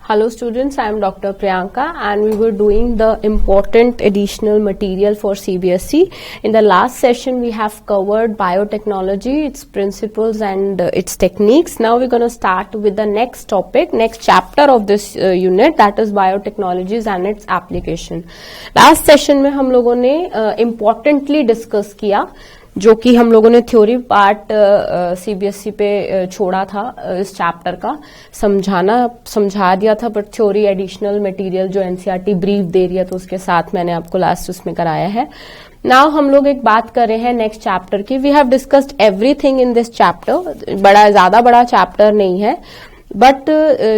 Hello students, I am Dr. Priyanka and we were doing the important additional material for CBSE. In the last session we have covered biotechnology, its principles and its techniques. Now we're going to start with the next topic, next chapter of this unit, that is biotechnologies and its application. Last session में हम लोगों ने importantly discuss किया जो कि हम लोगों ने थ्योरी पार्ट सीबीएसई पे छोड़ा था इस चैप्टर का समझा दिया था, बट थ्योरी एडिशनल मटेरियल जो एनसीईआरटी ब्रीफ दे रही है तो उसके साथ मैंने आपको लास्ट उसमें कराया है. नाउ हम लोग एक बात कर रहे हैं नेक्स्ट चैप्टर की. We have discussed everything in this chapter. ज्यादा बड़ा चैप्टर नहीं है, बट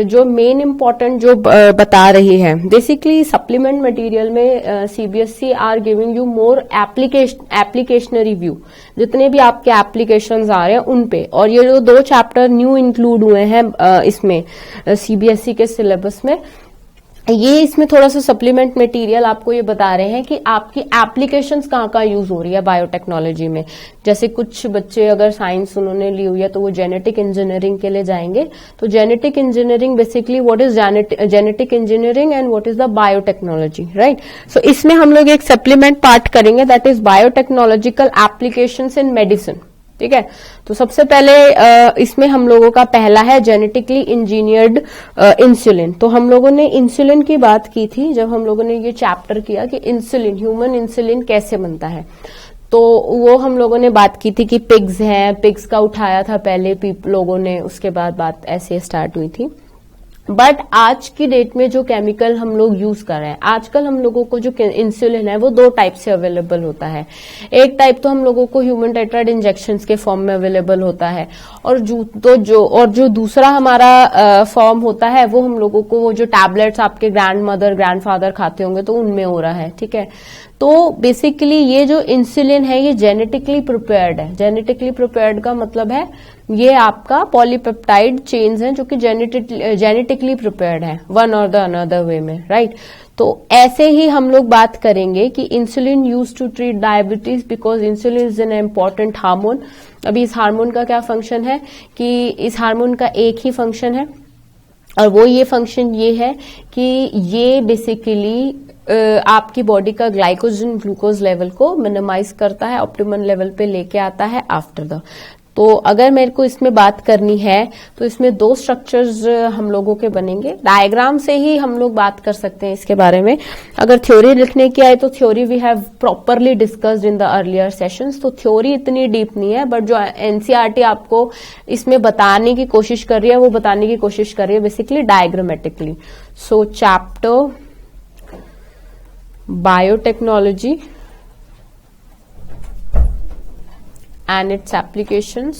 जो मेन इम्पोर्टेंट जो बता रही है, बेसिकली सप्लीमेंट मटेरियल में CBSE are giving you more applicationary view. जितने भी आपके एप्लीकेशंस आ रहे हैं उन पे, और ये जो 2 चैप्टर न्यू इंक्लूड हुए हैं इसमें सीबीएसई के सिलेबस में, ये इसमें थोड़ा सा सप्लीमेंट मटेरियल आपको ये बता रहे हैं कि आपकी एप्लीकेशंस कहाँ यूज हो रही है बायोटेक्नोलॉजी में. जैसे कुछ बच्चे अगर साइंस उन्होंने ली हुई है तो वो जेनेटिक इंजीनियरिंग के लिए जाएंगे. तो genetic engineering basically what is genetic engineering and what is the biotechnology, right. So इसमें हम लोग एक सप्लीमेंट पार्ट करेंगे, that is biotechnological applications in medicine. ठीक है, तो सबसे पहले इसमें हम लोगों का पहला है जेनेटिकली इंजीनियर्ड इंसुलिन. तो हम लोगों ने इंसुलिन की बात की थी जब हम लोगों ने ये चैप्टर किया कि इंसुलिन, ह्यूमन इंसुलिन कैसे बनता है. तो वो हम लोगों ने बात की थी कि पिग्स हैं, पिग्स का उठाया था पहले लोगों ने, उसके बाद बात ऐसे स्टार्ट हुई थी. बट आज की डेट में जो केमिकल हम लोग यूज कर रहे हैं, आजकल हम लोगों को जो इंसुलिन है वो 2 टाइप से अवेलेबल होता है. एक टाइप तो हम लोगों को ह्यूमन टेट्राइड इंजेक्शंस के फॉर्म में अवेलेबल होता है, और जो दूसरा हमारा फॉर्म होता है वो हम लोगों को वो जो टैबलेट्स आपके ग्रैंडमदर ग्रैंडफादर खाते होंगे तो उनमें हो रहा है. ठीक है, तो बेसिकली ये जो इंसुलिन है ये जेनेटिकली प्रिपेयर्ड है. जेनेटिकली प्रिपेयर्ड का मतलब है ये आपका पॉलीपेप्टाइड चेन्स हैं जो कि जेनेटिकली प्रिपेयर्ड है वन और द अनदर वे में, राइट. तो ऐसे ही हम लोग बात करेंगे कि insulin use to treat diabetes because insulin is an important hormone. अभी इस हार्मोन का क्या फंक्शन है कि इस हार्मोन का एक ही फंक्शन है, और वो ये फंक्शन ये है कि ये बेसिकली आपकी बॉडी का ग्लाइकोजन ग्लूकोज लेवल को मिनिमाइज करता है, ऑप्टिमम लेवल पे लेके आता है आफ्टर द. तो अगर मेरे को इसमें बात करनी है तो इसमें 2 स्ट्रक्चर्स हम लोगों के बनेंगे. डायग्राम से ही हम लोग बात कर सकते हैं इसके बारे में. अगर थ्योरी लिखने की आए तो theory we have properly discussed in the earlier sessions. तो थ्योरी इतनी डीप नहीं है, बट जो एनसीईआरटी आपको इसमें बताने की कोशिश कर रही है वो बताने की कोशिश कर रही है basically diagrammatically. So chapter biotechnology and its applications.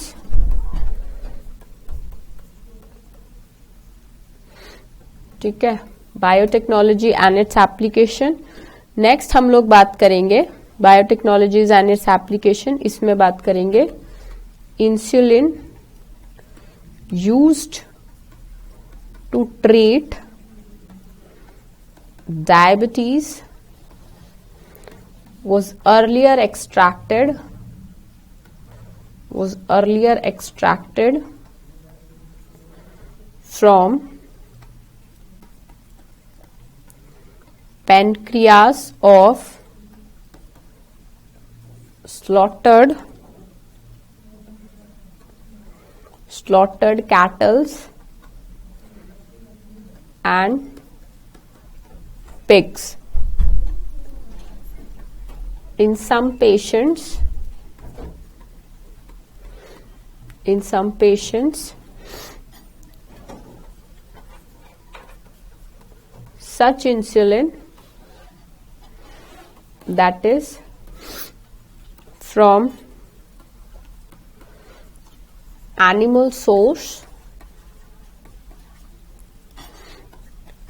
ठीक है, biotechnology and its application. Next हम लोग बात करेंगे बायोटेक्नोलॉजीज एंड इट्स एप्लीकेशन. इसमें बात करेंगे insulin used to treat diabetes was earlier extracted from pancreas of slaughtered cattle and pigs. In some patients, such insulin that is from animal source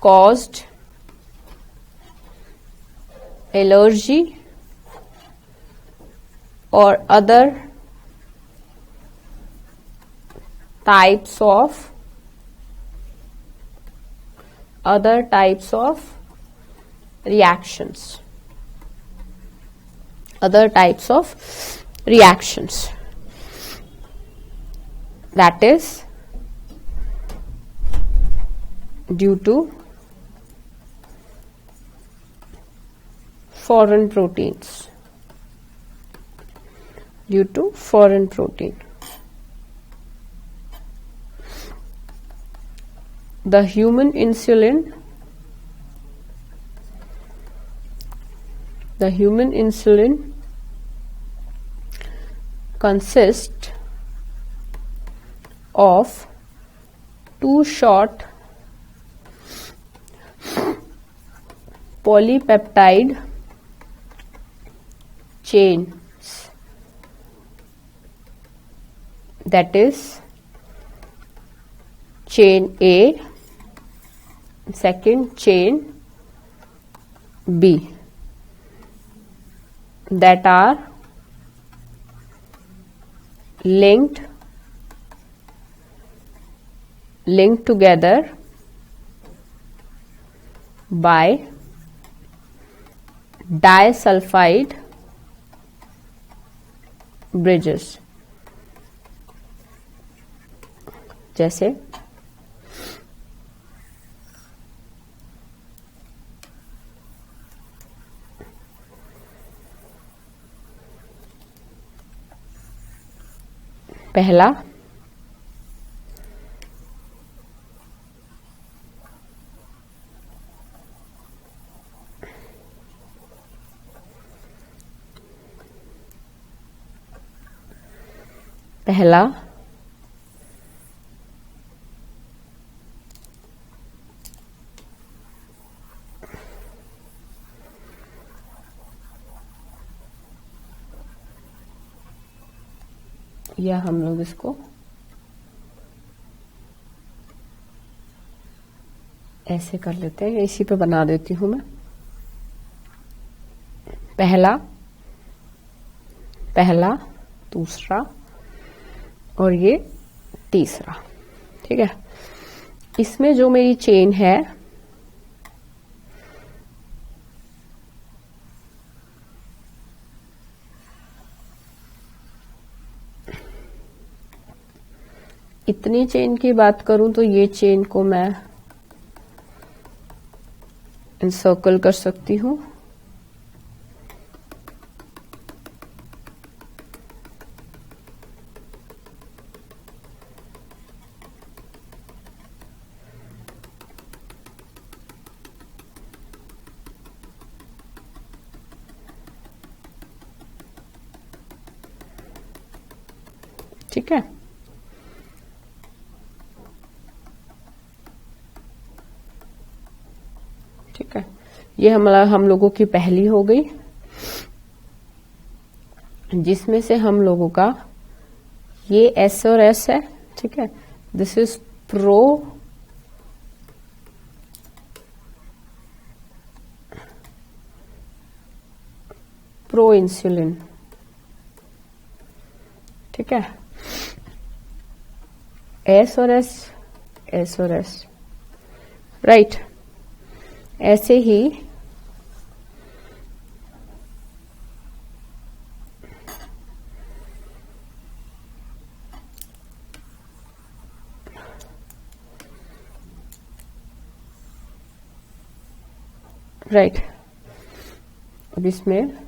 caused allergy or other types of reactions. That is due to foreign proteins. Due to foreign protein. The human insulin consists of two short polypeptide chains, that is chain A, second chain B, that are linked together by disulfide bridges. जैसे पहला या हम लोग इसको ऐसे कर लेते हैं, इसी पे बना देती हूं मैं। पहला दूसरा और ये तीसरा, ठीक है। इसमें जो मेरी चेन है इतनी चेन की बात करूं तो ये चेन को मैं इंसर्कल कर सकती हूं। ठीक है, ठीक है। ये हम लोगों की पहली हो गई, जिसमें से हम लोगों का ये S और S है, ठीक है। दिस इज प्रो इंसुलिन, ठीक है। S और S, राइट। ऐसे ही राइट, अब इसमें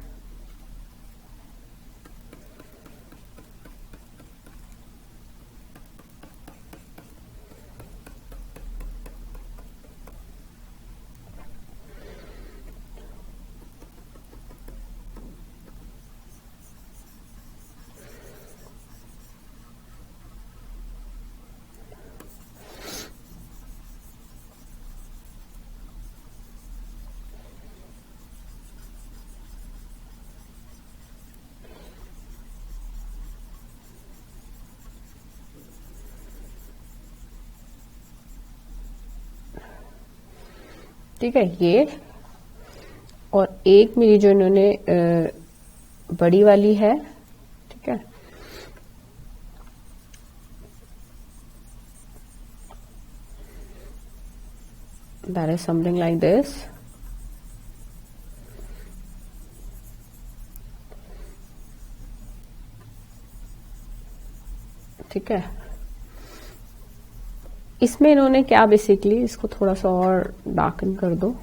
ठीक है, ये और एक मेरी जो इन्होंने बड़ी वाली है, ठीक है। That is something like this. ठीक है, इसमें इन्होंने क्या बेसिकली, इसको थोड़ा सा और डार्कन कर दो,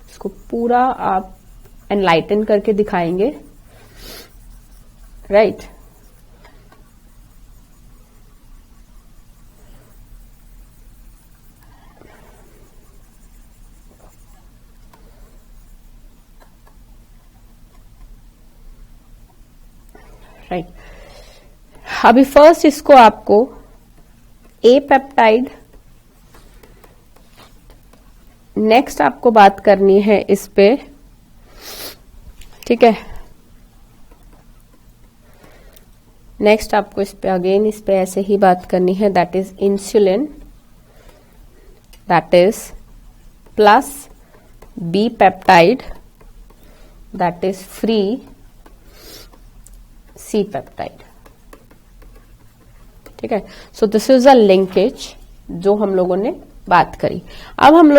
इसको पूरा आप एनलाइटन करके दिखाएंगे, राइट। राइट, अभी फर्स्ट इसको आपको ए पेप्टाइड, नेक्स्ट आपको बात करनी है इस पे, ठीक है। नेक्स्ट आपको इस पे अगेन इस पे ऐसे ही बात करनी है, that is insulin, that is plus B peptide, that is free C peptide, ठीक है। So this is a linkage जो हम लोगों ने बात करी। अब हम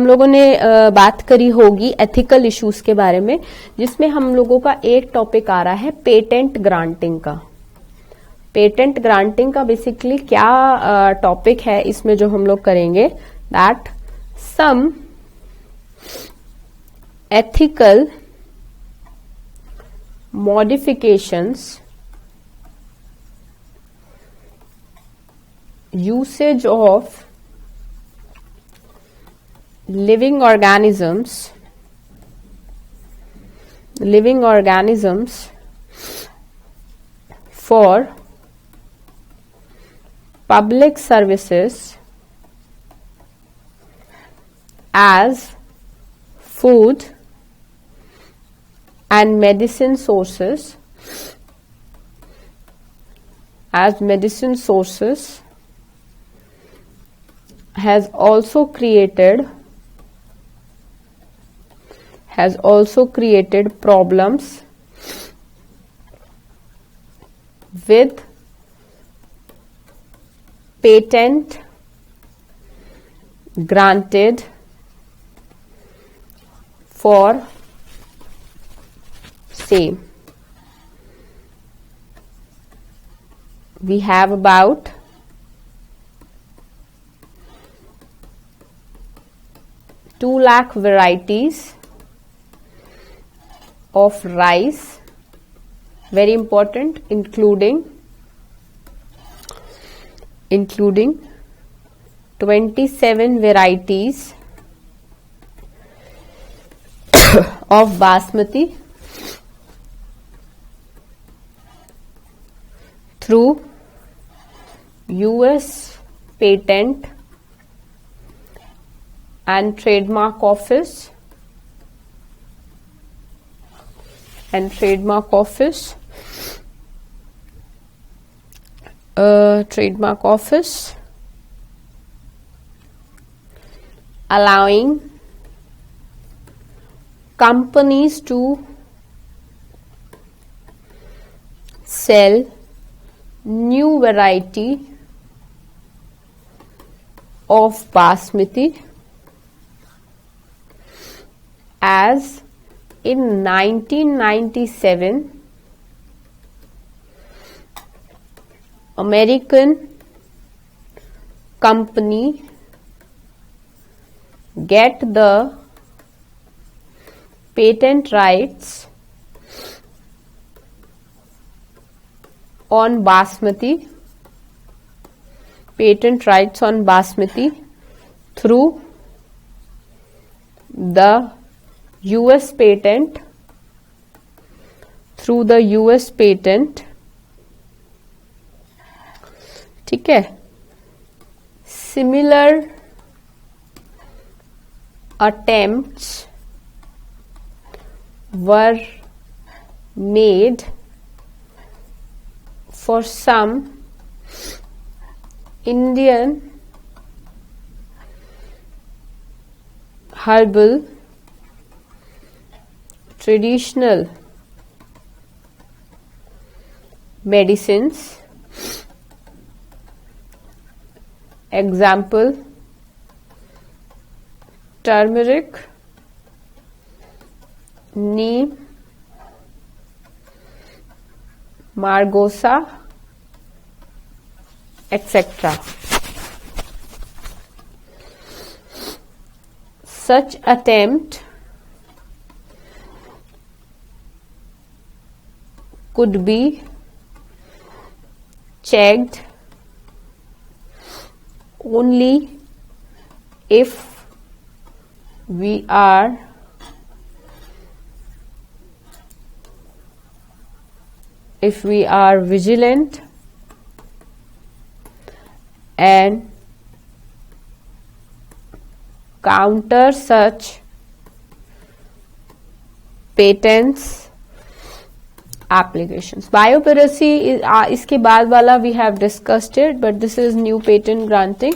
लोगों ने बात करी होगी एथिकल इश्यूज के बारे में, जिसमें हम लोगों का एक टॉपिक आ रहा है पेटेंट ग्रांटिंग का। पेटेंट ग्रांटिंग का बेसिकली क्या टॉपिक है इसमें जो हम लोग करेंगे, that some ethical modifications, usage of living organisms for public services as food and medicine sources, has also created problems with patent granted for same. We have about 2 lakh varieties of rice, very important, including 27 varieties of basmati through US Patent and Trademark Office allowing companies to sell new variety of basmati as in 1997 American company get the patent rights on basmati through the US patent ठीक है। Similar attempts were made for some Indian herbal traditional medicines Example, turmeric, neem, margosa, etc. Such attempt could be checked only if we are vigilant and counter such patents applications. Biopiracy इसके बाद वाला we have discussed it, but this is new patent granting.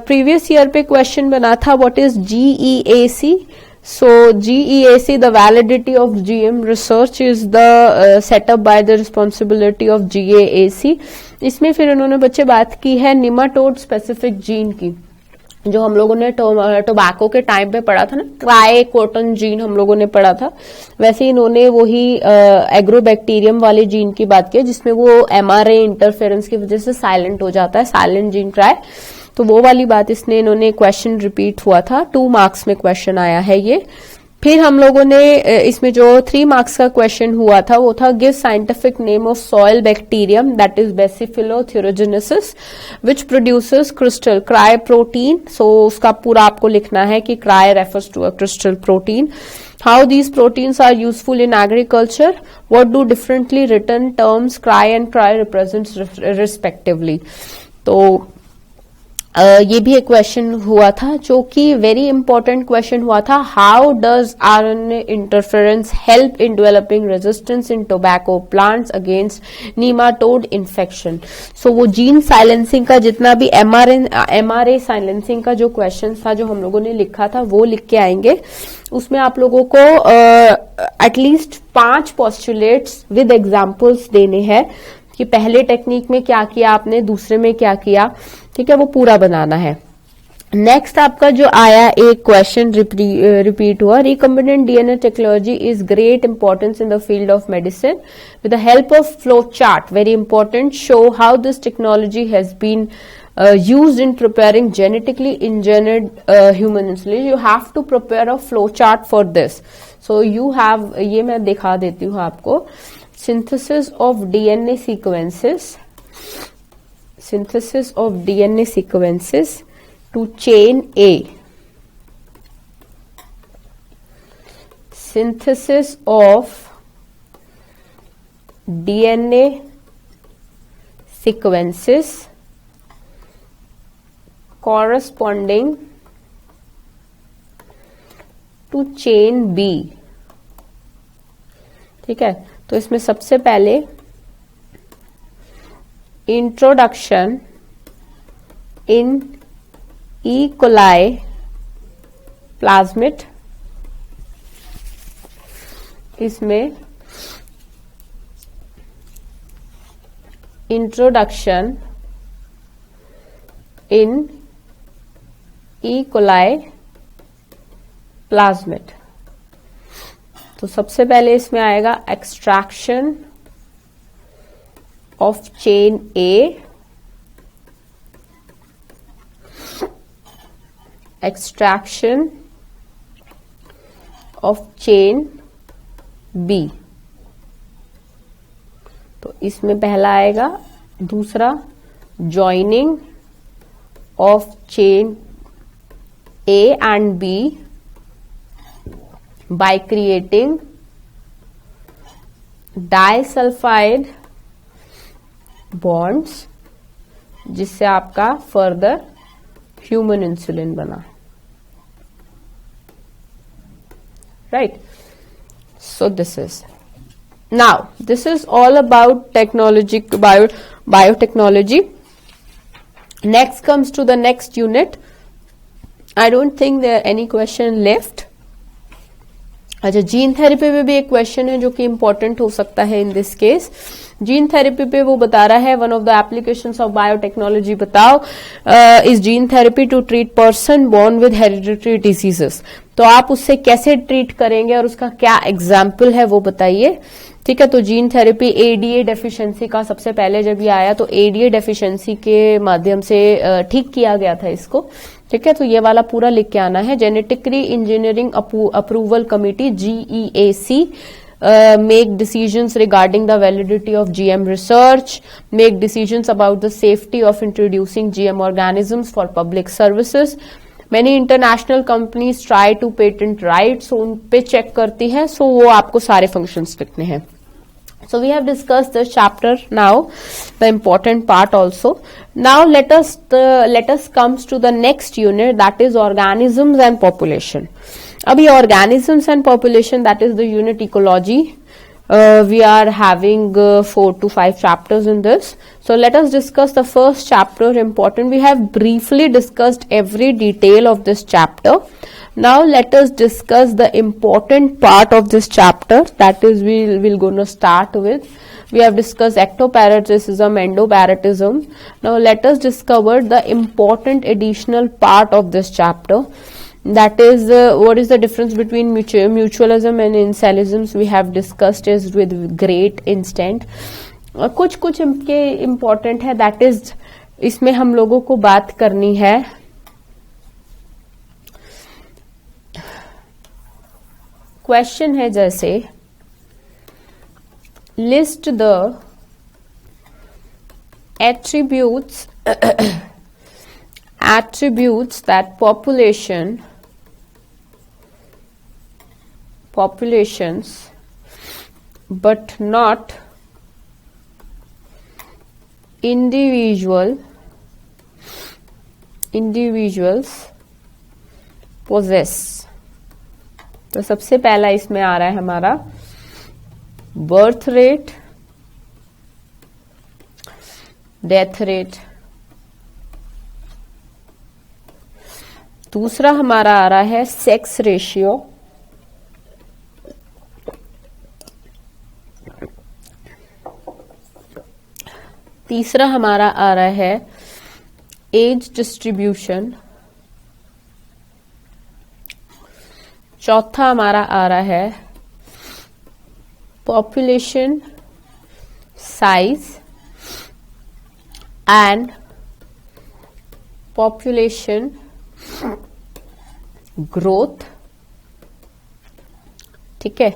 Previous year पे question बना था what is GEAC. So GEAC, the validity of GM research is the set up by the responsibility of GAAC. इसमें फिर उन्होंने बच्चे बात की है निमाटोड स्पेसिफिक जीन की, जो हम लोगों ने टोबैको के टाइम पे पढ़ा था ना, ट्राइकोटन जीन हम लोगों ने पढ़ा था, वैसे इन्होंने वही एग्रोबैक्टीरियम वाले जीन की बात की जिसमें वो एमआरए इंटरफेरेंस की वजह से साइलेंट हो जाता है, साइलेंट जीन ट्राई, तो वो वाली बात इन्होंने क्वेश्चन रिपीट हुआ था, 2 मार्क्स में क्वेश्चन आया है ये। फिर हम लोगों ने इसमें जो 3 मार्क्स का क्वेश्चन हुआ था वो था give scientific name of soil bacterium that is bacillus thuringiensis which produces crystal cry protein. So उसका पूरा आपको लिखना है कि cry refers to a crystal protein. How these proteins are useful in agriculture, what do differently written terms cry and cry represents respectively. तो ये भी एक क्वेश्चन हुआ था जो कि वेरी इंपॉर्टेंट क्वेश्चन हुआ था, how does RNA interference help in developing resistance in tobacco plants against nematode infection. So वो जीन साइलेंसिंग का जितना भी एमआरए साइलेंसिंग का जो क्वेश्चन था जो हम लोगों ने लिखा था वो लिख के आएंगे। उसमें आप लोगों को एटलीस्ट 5 पोस्टुलेट्स विद एग्जाम्पल्स देने हैं कि पहले टेक्निक में क्या किया आपने, दूसरे में क्या किया, ठीक है, वो पूरा बनाना है। नेक्स्ट आपका जो आया एक क्वेश्चन रिपीट हुआ, recombinant DNA technology is great importance in the field of medicine with the help of flow chart, very important, show how this technology has been used in preparing genetically engineered human insulin. You have to prepare a flow chart for this. So you have, ये मैं दिखा देती हूँ आपको, synthesis of DNA sequences, synthesis of DNA sequences to chain A, synthesis of DNA sequences corresponding to chain B, ठीक है। तो इसमें सबसे पहले introduction in E coli plasmid, इसमें introduction in E coli plasmid. तो सबसे पहले इसमें आएगा extraction of chain A, extraction of chain B. तो इसमें पहला आएगा, दूसरा joining of chain A and B by creating disulfide bonds, जिससे आपका फर्दर ह्यूमन इंसुलिन बना, right. So this is now, this is all about technology, biotechnology. Next comes to the next unit. I don't think there are any question left. अच्छा, gene therapy पे भी एक question है जो कि important हो सकता है in this case. Gene therapy पे वो बता रहा है one of the applications of biotechnology, बताओ is gene therapy to treat person born with hereditary diseases. तो आप उससे कैसे ट्रीट करेंगे और उसका क्या एग्जाम्पल है वो बताइए। ठीक है, तो जीन थेरेपी एडीए डेफिशिएंसी का सबसे पहले जब ये आया तो एडीए डेफिशिएंसी के माध्यम से ठीक किया गया था इसको। ठीक है, तो ये वाला पूरा लिख के आना है। Genetically engineering approval committee GEAC make decisions regarding the validity of GM research, make decisions about the safety of introducing GM organisms for public services. Many international companies try to patent rights, so उन पे check करती है, so वो आपको सारे functions लिखने हैं। So we have discussed this chapter now, the important part also. Now let us comes to the next unit, that is organisms and population. Abhi organisms and population, that is the unit ecology. We are having 4 to 5 chapters in this. So let us discuss the first chapter, important. We have briefly discussed every detail of this chapter. Now let us discuss the important part of this chapter, that is we'll gonna start with. We have discussed ectoparasitism, endoparasitism. Now let us discover the important additional part of this chapter, that is what is the difference between mutualism and incellism. We have discussed is with great instant. कुछ कुछ इनके important है, that is इसमें हम लोगों को बात करनी है। क्वेश्चन है जैसे list the attributes that populations but not individuals possess। तो सबसे पहला इसमें आ रहा है हमारा बर्थ रेट, डेथ रेट। दूसरा हमारा आ रहा है सेक्स रेशियो। तीसरा हमारा आ रहा है एज डिस्ट्रीब्यूशन। चौथा हमारा आ रहा है population size and population growth. ठीक है,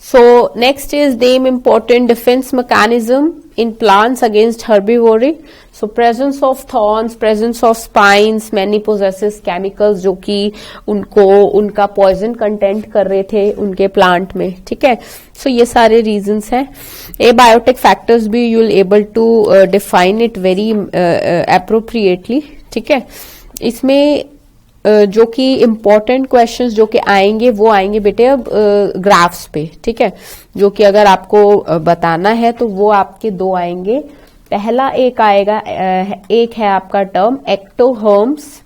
so next is name important defence mechanism in plants against herbivory. So presence of thorns, presence of spines, many possesses chemicals जो कि उनको उनका पॉइजन कंटेंट कर रहे थे उनके प्लांट में। ठीक है, सो ये सारे रीजंस हैं। एबायोटिक फैक्टर्स भी you will able to define it very appropriately. ठीक है, इसमें जो कि इम्पोर्टेंट क्वेश्चंस जो कि आएंगे वो आएंगे बेटे अब ग्राफ्स पे। ठीक है, जो कि अगर आपको बताना है तो वो आपके दो आएंगे। पहला एक आएगा, एक है आपका टर्म एक्टोथर्म्स।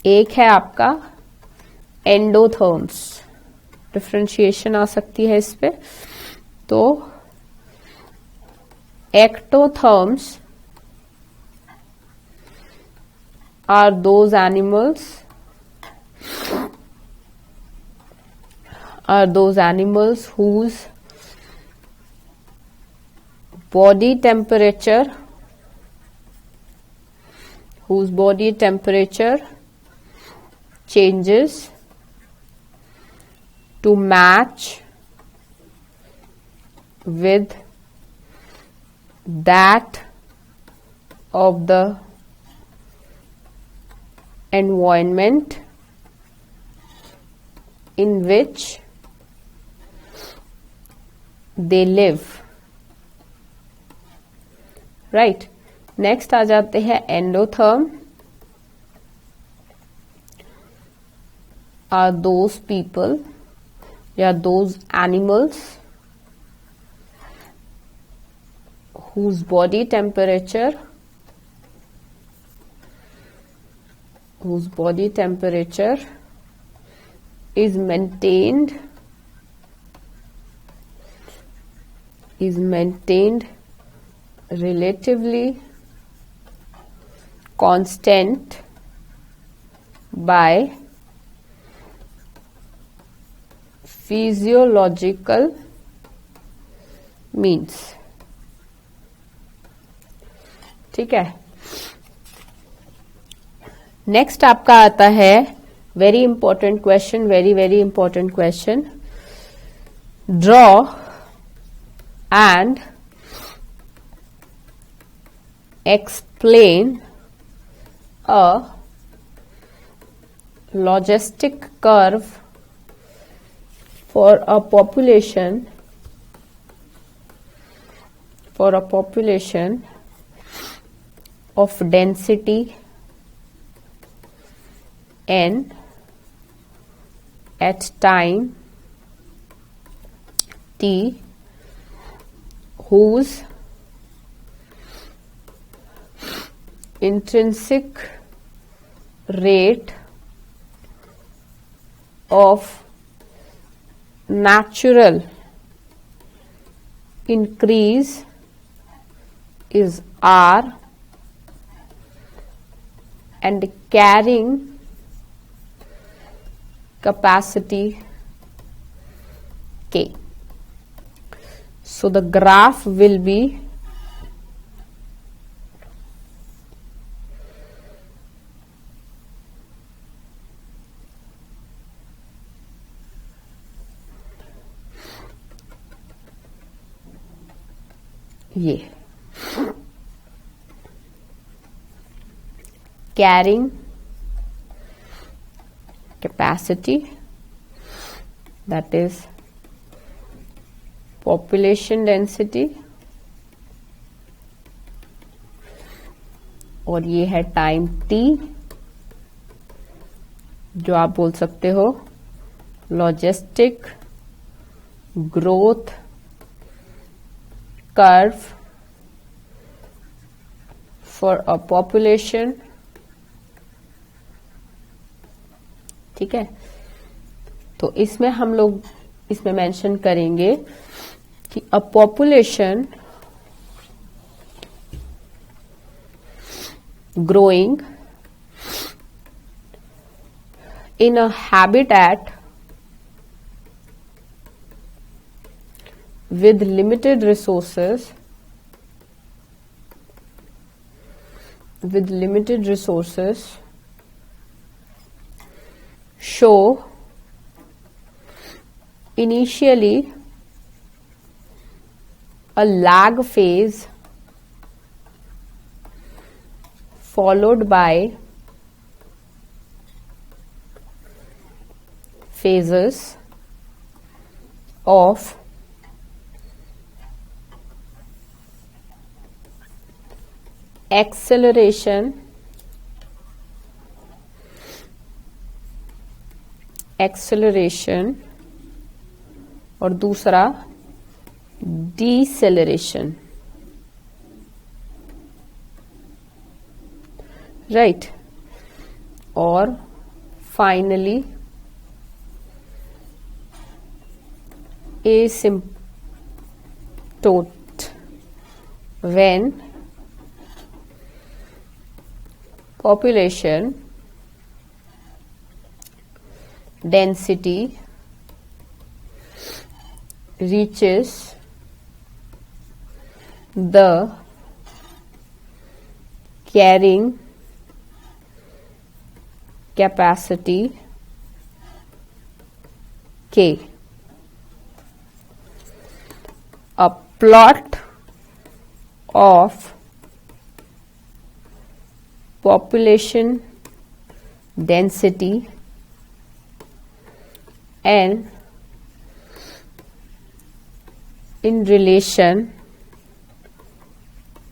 एक है आपका एंडोथर्म्स। डिफ्रेंशिएशन आ सकती है इस पे। तो एक्टोथर्म्स are those animals whose body temperature changes to match with that of the environment in which they live। right, next आ जाते हैं एंडोथर्म are those people या those animals whose body temperature is maintained relatively constant by physiological means. ठीक है. Next आपका आता है very important question, very important question. Draw and explain a logistic curve for a population of density n at time t whose intrinsic rate of natural increase is R and carrying capacity K. So the graph will be ये carrying capacity, that is population density, और ये है time t, जो आप बोल सकते हो logistic growth curve for a population. ठीक है. तो इसमें हम लोग इसमें मेंशन करेंगे कि a population growing in a habitat with limited resources show initially a lag phase followed by phases of acceleration और दूसरा deceleration. राइट. और finally asymptote when population density reaches the carrying capacity K. A plot of population density and in relation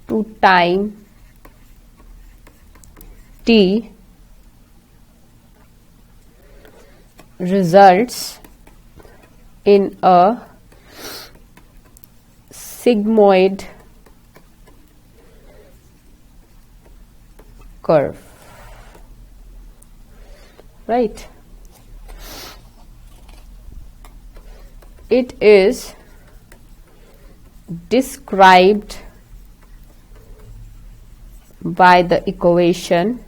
to time t results in a sigmoid curve, right? It is described by the equation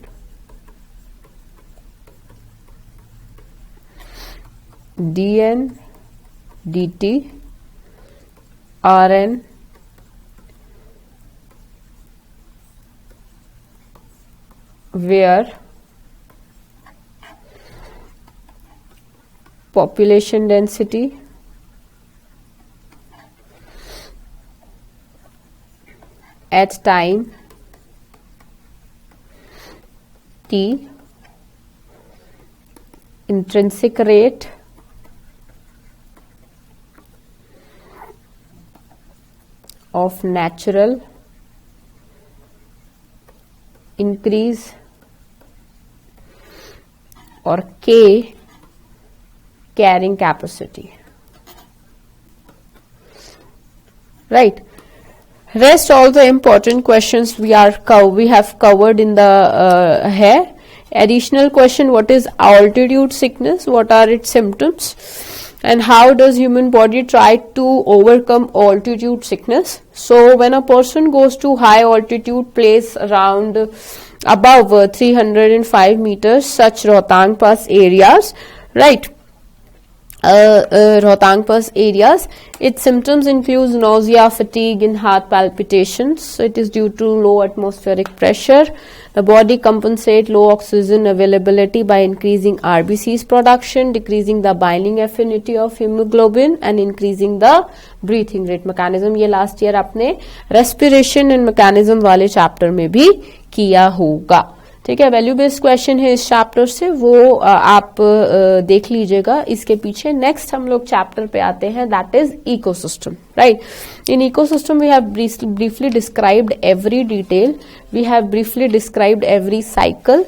dn dt Rn where population density at time t, intrinsic rate of natural increase or K carrying capacity, right? Rest all the important questions we have covered in the here. Additional question: what is altitude sickness? What are its symptoms? And how does human body try to overcome altitude sickness? So when a person goes to high altitude place around above 305 meters, such Rohtang Pass areas, right? Rohtang Pass areas, its symptoms include nausea, fatigue, and heart palpitations. So it is due to low atmospheric pressure. The body compensates low oxygen availability by increasing RBC's production, decreasing the binding affinity of hemoglobin, and increasing the breathing rate mechanism. ये last year आपने respiration and mechanism वाले chapter में भी किया होगा, ठीक है? Value based question है इस चैप्टर से, वो आप देख लीजिएगा इसके पीछे. नेक्स्ट हम लोग चैप्टर पे आते हैं, that is ecosystem, right? In ecosystem we have briefly described every detail, we have briefly described every cycle.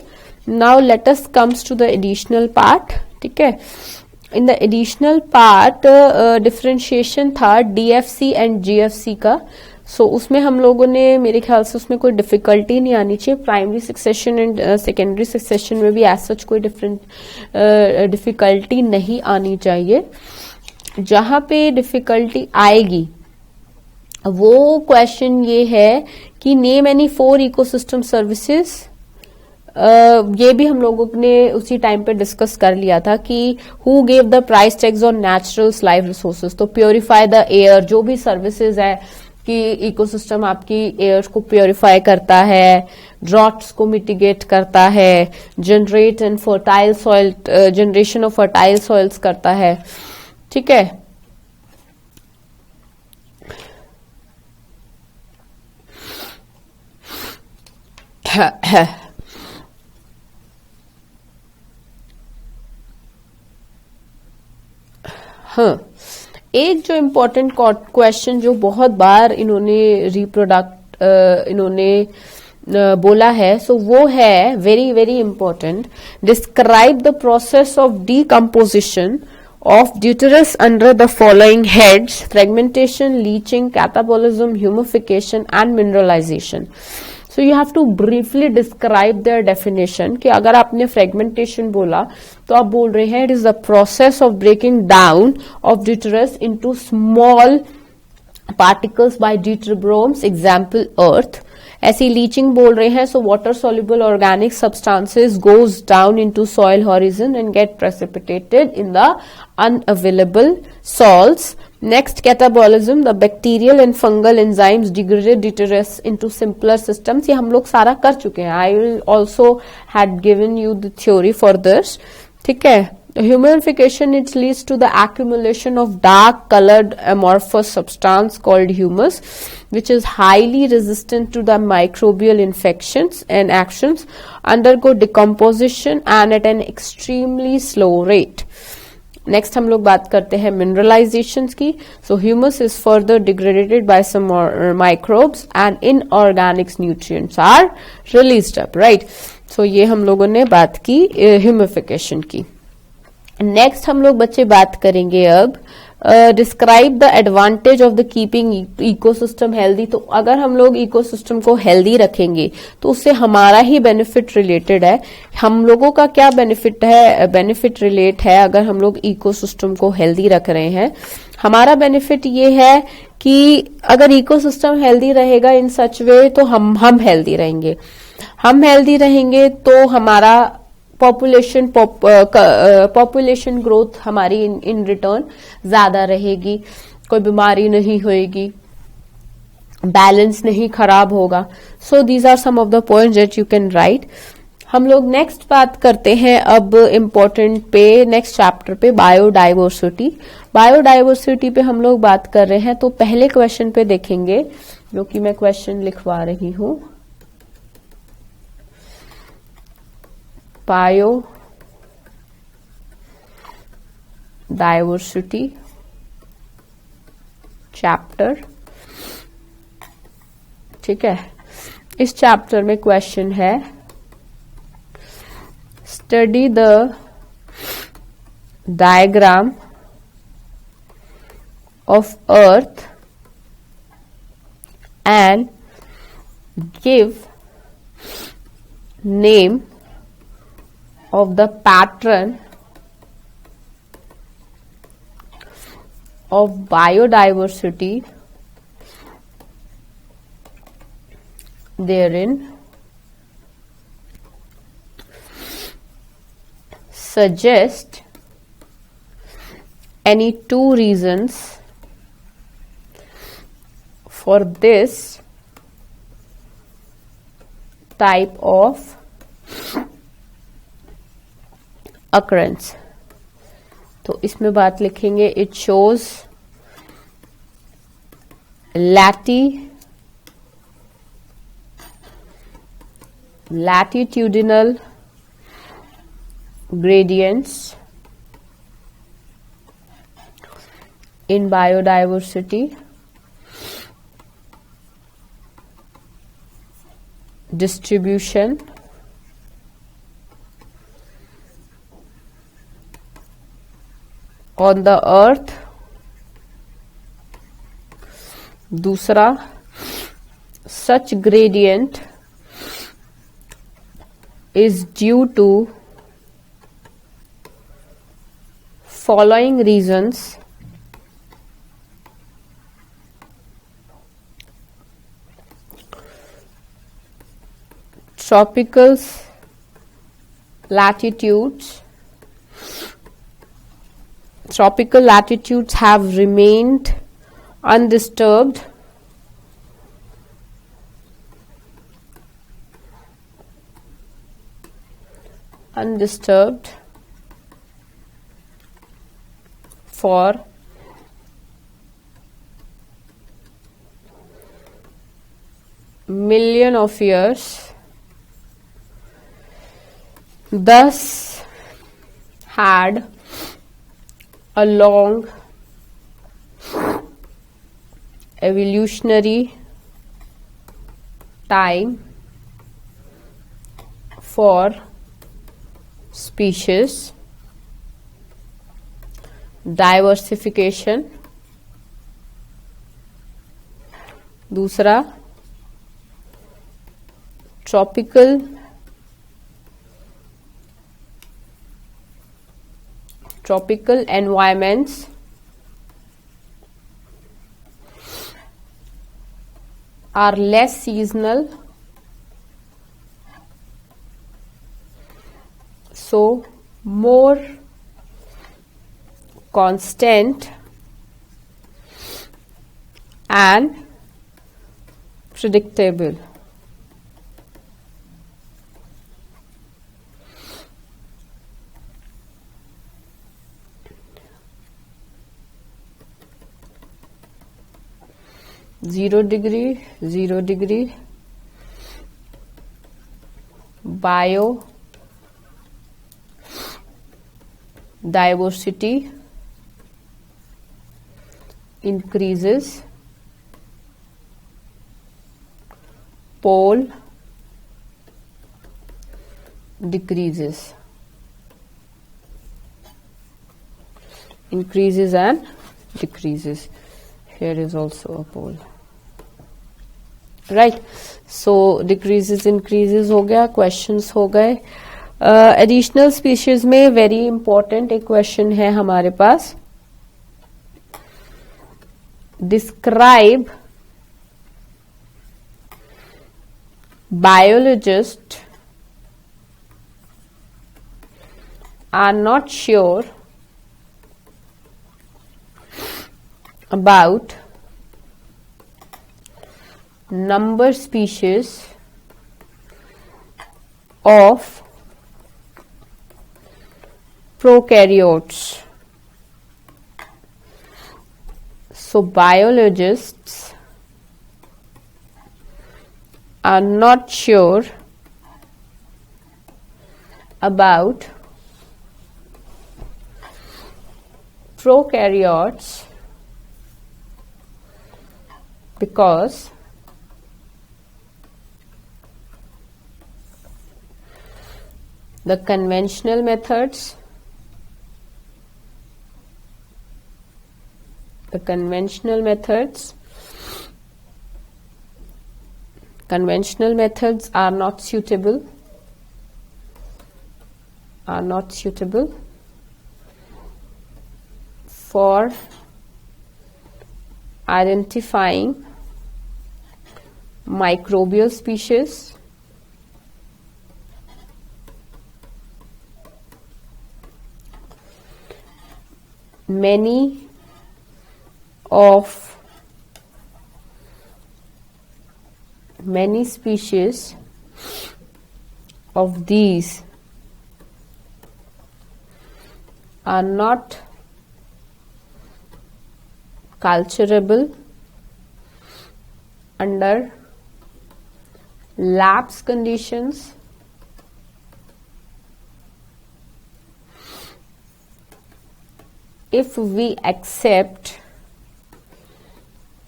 Now let us comes to the additional part, ठीक है? In the additional part differentiation था DFC and GFC का. So उसमें हम लोगों ने, मेरे ख्याल से उसमें कोई डिफिकल्टी नहीं आनी चाहिए. Primary succession and secondary succession में भी एज सच कोई डिफिकल्टी नहीं आनी चाहिए. जहां पे डिफिकल्टी आएगी वो क्वेश्चन ये है कि नेम एनी 4 इकोसिस्टम सर्विसेज. ये भी हम लोगों ने उसी टाइम पे डिस्कस कर लिया था कि who gave the price tags on natural life resources. तो प्योरीफाई द एयर, जो भी सर्विसेज है कि इकोसिस्टम आपकी एयर को प्योरीफाई करता है, ड्रॉट्स को मिटिगेट करता है, generate and fertile soil, generation of fertile soils करता है, ठीक है? हाँ, एक जो इम्पोर्टेंट क्वेश्चन जो बहुत बार इन्होंने बोला है, सो वो है very very important. Describe the process of decomposition of deuterus under the following heads: fragmentation, leaching, catabolism, humification and mineralization. So you have to briefly describe their definition. कि अगर आपने fragmentation बोला तो आप बोल रहे हैं it is the process of breaking down of deuterus into small particles by deuterobromes, example earth. ऐसी लीचिंग बोल रहे हैं, so water soluble organic substances goes down into soil horizon and get precipitated in the unavailable salts. Next, catabolism, the bacterial and fungal enzymes degrade deuterus into simpler systems. ये हम लोग सारा कर चुके हैं. I will also had given you the theory for this, ठीक है? Humidification, it leads to the accumulation of dark colored amorphous substance called humus, which is highly resistant to the microbial infections and actions, undergo decomposition and at an extremely slow rate. Next हम लोग बात करते हैं mineralizations की. So humus is further degraded by some microbes and inorganic nutrients are released up, right? So ये हम लोगों ने बात की humification की. नेक्स्ट हम लोग बच्चे बात करेंगे अब describe the advantage of the keeping ecosystem healthy. तो अगर हम लोग इकोसिस्टम को हेल्दी रखेंगे तो उससे हमारा ही बेनिफिट रिलेटेड है। हम लोगों का क्या बेनिफिट है, बेनिफिट रिलेट है अगर हम लोग इकोसिस्टम को हेल्दी रख रहे हैं। हमारा बेनिफिट ये है कि अगर इकोसिस्टम हेल्दी रहेगा इन सच वे तो हम हेल्दी रहेंगे। हम हेल्दी रहेंगे तो हमारा पॉपुलेशन ग्रोथ हमारी इन रिटर्न ज्यादा रहेगी, कोई बीमारी नहीं होएगी, बैलेंस नहीं खराब होगा। So these are some of the points that you can write. हम लोग नेक्स्ट बात करते हैं अब इम्पोर्टेंट पे, नेक्स्ट चैप्टर पे, बायोडाइवर्सिटी। बायोडाइवर्सिटी पे हम लोग बात कर रहे हैं। तो पहले क्वेश्चन पे देखेंगे, जो कि मैं क्वेश्चन लिखवा रही हूं। बायोडाइवर्सिटी चैप्टर, ठीक है। इस चैप्टर में क्वेश्चन है, study the diagram of earth and give name of the pattern of biodiversity therein. Suggest any two reasons for this type of occurrence. तो इसमें बात लिखेंगे, it shows latitudinal gradients in biodiversity, distribution on the earth। दूसरा, such gradient is due to following reasons: tropical latitudes have remained undisturbed for million of years, thus had a long evolutionary time for species diversification। दूसरा, tropical environments are less seasonal, so more constant and predictable। Zero degree bio diversity increases, pole decreases, increases and decreases. Here is also a pole. Right. So decreases increases हो गया, questions हो गए. Additional species में very important एक question है हमारे पास. Describe biologists are not sure about number species of prokaryotes. So biologists are not sure about prokaryotes because the conventional methods are not suitable for identifying microbial species many species of these are not culturable under labs conditions if we accept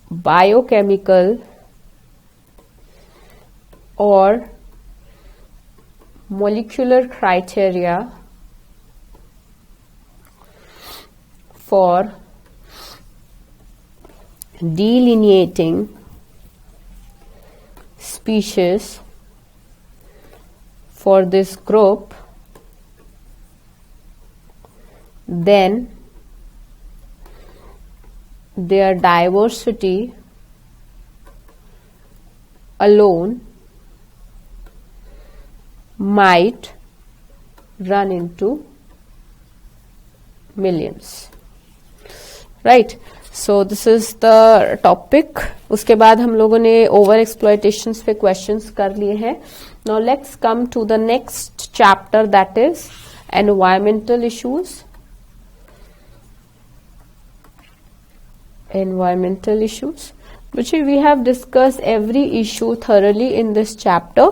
biochemical or molecular criteria for delineating species for this group, then their diversity alone might run into millions. Right. So this is the topic. उसके बाद हम लोगों ने over exploitations पे questions कर लिए हैं. Now let's come to the next chapter, that is environmental issues. Which we have discussed every issue thoroughly in this chapter.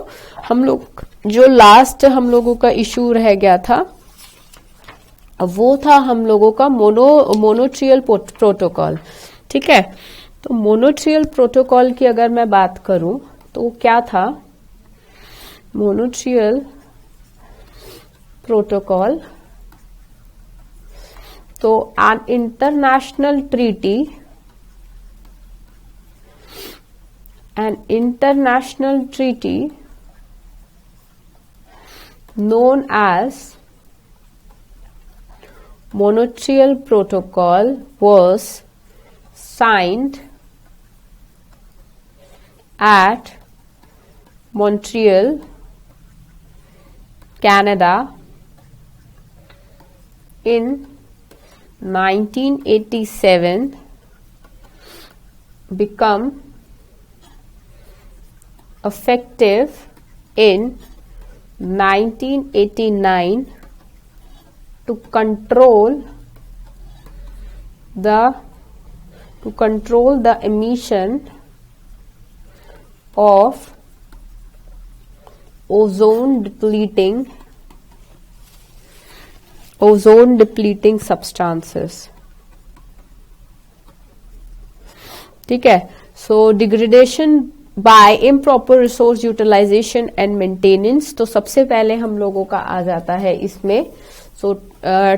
हम लोग जो last हम लोगों का issue रह गया था वो था हम लोगों का मोनोट्रियल प्रोटोकॉल. ठीक है. तो मोनोट्रियल प्रोटोकॉल की अगर मैं बात करूं तो वो क्या था? मोनोट्रियल प्रोटोकॉल तो an international treaty known as Montreal Protocol was signed at Montreal, Canada in 1987, become effective in 1989 to control the emission of ozone depleting substances. ठीक है. So degradation by improper resource utilization and maintenance. तो सबसे पहले हम लोगों का आ जाता है इसमें. So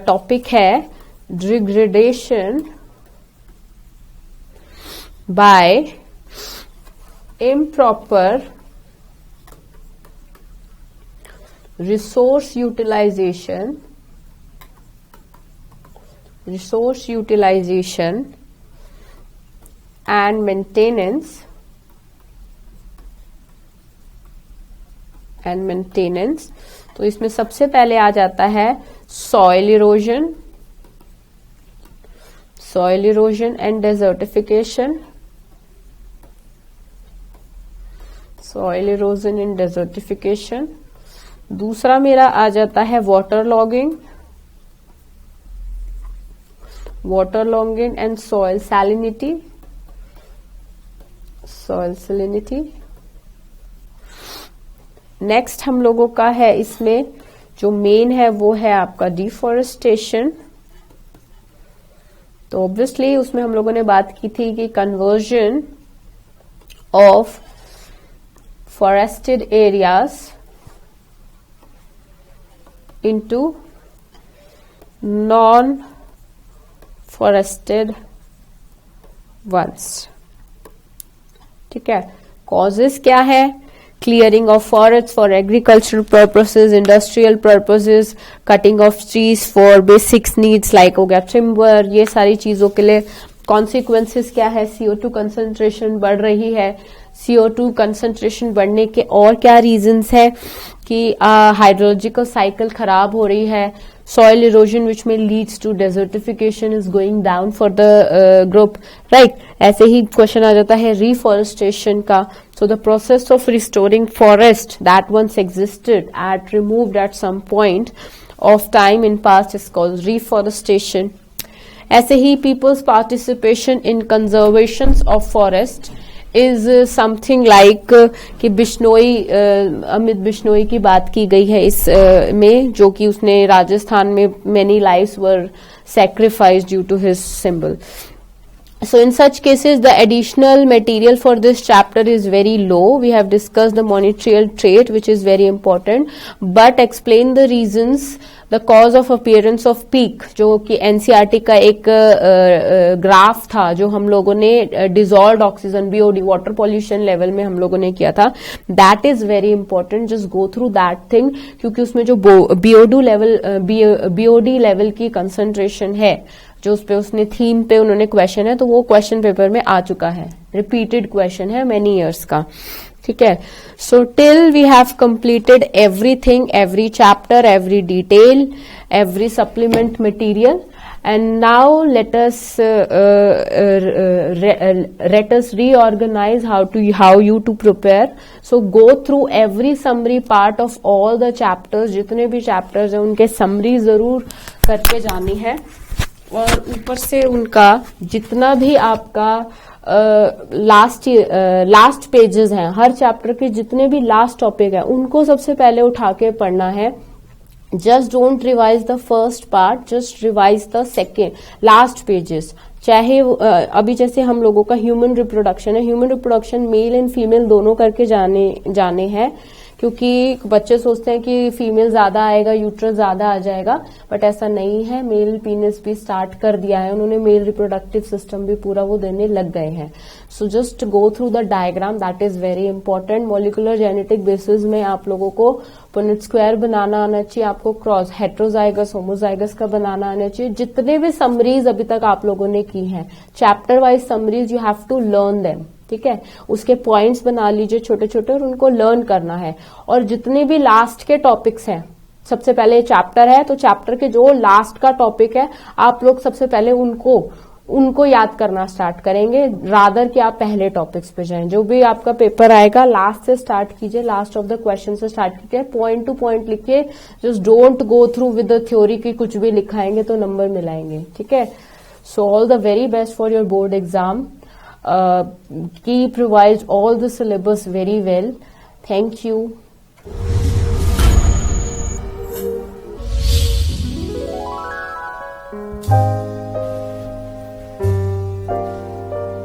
टॉपिक है degradation by improper resource utilization and maintenance तो इसमें सबसे पहले आ जाता है soil erosion and desertification. दूसरा मेरा आ जाता है water logging and soil salinity. Next हम लोगों का है इसमें जो मेन है वो है आपका डिफॉरेस्टेशन. तो ऑब्वियसली उसमें हम लोगों ने बात की थी कि conversion of forested areas into non forested ones. ठीक है. कॉजेस क्या है? clearing of forests for agricultural purposes, industrial purposes, cutting of trees for basic needs like हो गया timber. ये सारी चीजों के लिए consequences क्या है? CO2 concentration बढ़ रही है. CO2 concentration बढ़ने के और क्या reasons है कि hydrological cycle खराब हो रही है. Soil erosion which may leads to desertification is going down for the group, right? ऐसे ही क्वेश्चन आ जाता है reforestation का. So the process of restoring forest that once existed at removed at some point of time in past is called reforestation. ऐसे ही people's participation in conservation of forest is something like कि बिश्नोई अमित बिश्नोई की बात की गई है इस में, जो कि उसने राजस्थान में many lives were sacrificed due to his symbol. So in such cases the additional material for this chapter is very low. We have discussed the monetrial trait which is very important, but explain the reasons, the cause of appearance of peak, जो कि NCERT का एक graph था जो हम लोगों ने dissolved oxygen BOD water pollution level में हम लोगों ने किया था. That is very important. Just go through that thing क्योंकि उसमें जो BOD level की concentration है जो उस पे उसने थीम पे उन्होंने क्वेश्चन है तो वो क्वेश्चन पेपर में आ चुका है. रिपीटेड क्वेश्चन है मेनी इयर्स का. ठीक है. So till we have completed everything, every chapter, every detail, every supplement material. And now let us reorganize how you to prepare. So go through every summary part of all the chapters. जितने भी chapters हैं उनके summary जरूर करके जानी है और ऊपर से उनका जितना भी आपका लास्ट पेजेस हैं, हर चैप्टर के जितने भी लास्ट टॉपिक है उनको सबसे पहले उठा के पढ़ना है. Just don't revise the first part, just revise the second last pages. चाहे अभी जैसे हम लोगों का ह्यूमन रिप्रोडक्शन है, human reproduction male and female दोनों करके जाने हैं क्योंकि बच्चे सोचते हैं कि फीमेल ज्यादा आएगा, यूट्रस ज्यादा आ जाएगा, बट ऐसा नहीं है. मेल पीनिस भी स्टार्ट कर दिया है उन्होंने, मेल रिप्रोडक्टिव सिस्टम भी पूरा वो देने लग गए हैं. So just go through the diagram, that is very important. Molecular genetic basis में आप लोगों को पुनेट स्क्वायर बनाना आना चाहिए, आपको क्रॉस हेट्रोजाइगस होमोजाइगस का बनाना आना चाहिए. जितने भी समरीज अभी तक आप लोगों ने की हैं, chapter wise summaries, you have to learn them. ठीक है. उसके पॉइंट्स बना लीजिए छोटे छोटे और उनको लर्न करना है. और जितने भी लास्ट के टॉपिक्स हैं, सबसे पहले चैप्टर है तो चैप्टर के जो लास्ट का टॉपिक है आप लोग सबसे पहले उनको याद करना स्टार्ट करेंगे, रादर कि आप पहले टॉपिक्स पे जाएं. जो भी आपका पेपर आएगा लास्ट से स्टार्ट कीजिए, लास्ट ऑफ द क्वेश्चन से स्टार्ट कीजिए, पॉइंट टू पॉइंट लिखिए. Just don't go through with the theory की कुछ भी लिखाएंगे तो नंबर मिलाएंगे. ठीक है. So all the very best for your board exam. Keep revise all the syllabus very well. Thank you.